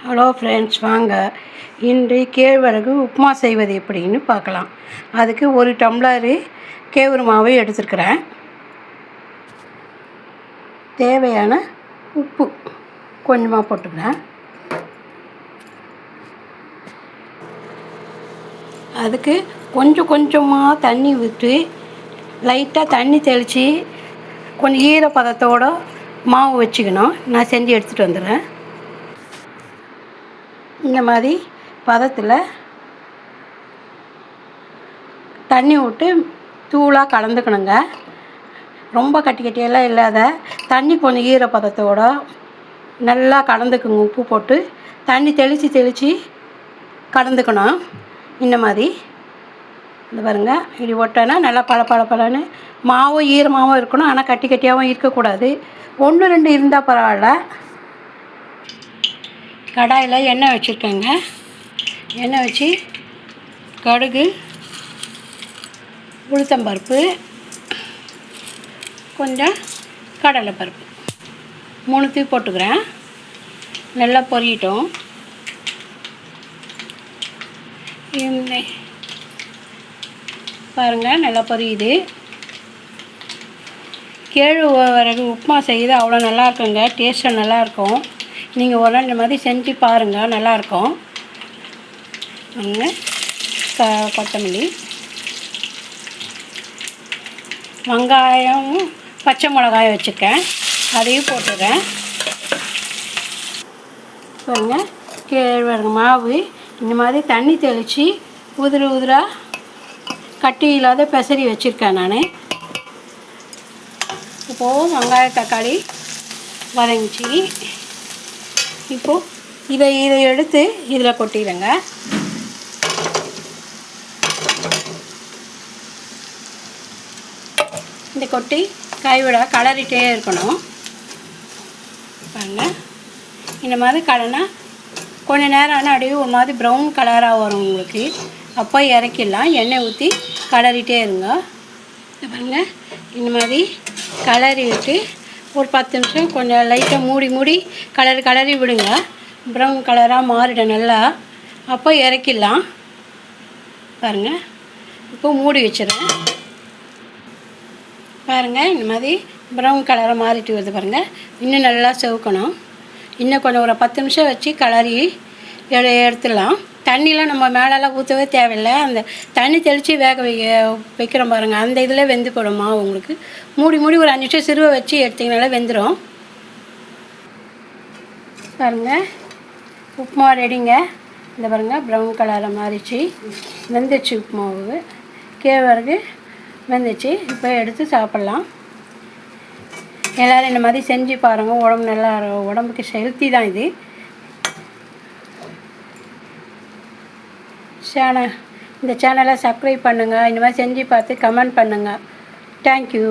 Hello friends, வாங்க இன்று கேழ்வரகு உப்புமா செய்வது எப்படின்னு பார்க்கலாம். அதுக்கு 1 டம்ளரு கேவுரு மாவு எடுத்துருக்கிறேன். தேவையான உப்பு கொஞ்சமாக போட்டுக்கிறேன். அதுக்கு கொஞ்சமாக தண்ணி விட்டு லைட்டாக தண்ணி தெளித்து கொஞ்சம் ஈரப்பதத்தோடு மாவு வச்சுக்கணும். நான் செஞ்சு எடுத்துகிட்டு வந்துடுறேன். இந்த மாதிரி பதத்தில் தண்ணி விட்டு தூளாக கலந்துக்கணுங்க. ரொம்ப கட்டியெல்லாம் இல்லாத தண்ணி கொஞ்சம் ஈரப்பதத்தோடு நல்லா கலந்துக்குங்க. உப்பு போட்டு தண்ணி தெளித்து கலந்துக்கணும். இந்த மாதிரி இந்த பாருங்க, இப்படி ஒட்டனா நல்லா பளபளன்னு மாவும் ஈரமாகவும் இருக்கணும். ஆனால் கட்டியாகவும் இருக்கக்கூடாது. 1-2 இருந்தால் பரவாயில்ல. கடாயில் எண்ணெய் வச்சுருக்கேங்க. எண்ணெய் வச்சு கடுகு, உளுத்தம்பருப்பு, கொஞ்சம் கடலைப்பருப்பு 3 போட்டுக்கிறேன். நல்லா பொரியட்டும். பாருங்கள், நல்லா பொரியுது. கேழ்வரகு உப்புமா செய்யுது அவ்வளோ நல்லா இருக்குங்க. டேஸ்ட்டாக நல்லாயிருக்கும். நீங்கள் ஒரு நாள் இந்த மாதிரி செஞ்சு பாருங்கள், நல்லாயிருக்கும். கொத்தமல்லி, வெங்காயம், பச்சை மிளகாய் வச்சுருக்கேன், அதையும் போட்டுறேன். பாருங்கள், கேழ்வரகு மாவு இந்த மாதிரி தண்ணி தெளித்து உதிராக கட்டி இல்லாத பெசரி வச்சுருக்கேன் நான். இப்போது வெங்காய தக்காளி வதங்கிச்சு. இப்போது இதை எடுத்து இதில் கொட்டிடுங்க. இந்த கொட்டி கைவிட கலரிட்டே இருக்கணும். பாருங்கள், இந்த மாதிரி கலனா கொஞ்சம் நேரம் ஆனால் அப்படியே ஒரு மாதிரி ப்ரௌன் கலராக வரும் உங்களுக்கு. அப்போ இறக்கிடலாம். எண்ணெய் ஊற்றி கலரிட்டே இருங்க. பாருங்கள், இந்த மாதிரி கலரி விட்டு ஒரு 10 நிமிஷம் கொஞ்சம் லைட்டாக மூடி கலரி விடுங்க. ப்ரௌன் கலராக மாறிடும் நல்லா. அப்போ இறக்கிடலாம். பாருங்கள், இப்போ மூடி வச்சிடறேன். பாருங்கள், இந்த மாதிரி ப்ரௌன் கலராக மாறிட்டு வருது பாருங்கள். இன்னும் நல்லா செவக்கணும். இன்னும் கொஞ்சம் ஒரு 10 நிமிஷம் வச்சு கலரி எடுத்துடலாம். தண்ணிலாம் நம்ம மேலெல்லாம் ஊற்றவே தேவையில்லை. அந்த தண்ணி தெளித்து வேக வைக்கிறோம் பாருங்கள், அந்த இதில் வெந்து போடுமா உங்களுக்கு. மூடி ஒரு 5 நிமிஷம் சிறுவை வச்சு எடுத்திங்கனால வெந்துடும். பாருங்கள், உப்புமா ரெடிங்க. இந்த பாருங்கள், ப்ரௌன் கலரில் மாறிச்சு, வெந்துச்சு உப்புமாவு. கேழ்வரகு வெந்துச்சு. இப்போ எடுத்து சாப்பிட்லாம். எல்லோரும் இந்த மாதிரி செஞ்சு பாருங்கள். உடம்புக்கு ஹெல்த்தி தான் இது. இந்த சேனலை சப்ஸ்கிரைப் பண்ணுங்கள். இந்த மாதிரி செஞ்சு பார்த்து கமெண்ட் பண்ணுங்கள். தேங்க்யூ.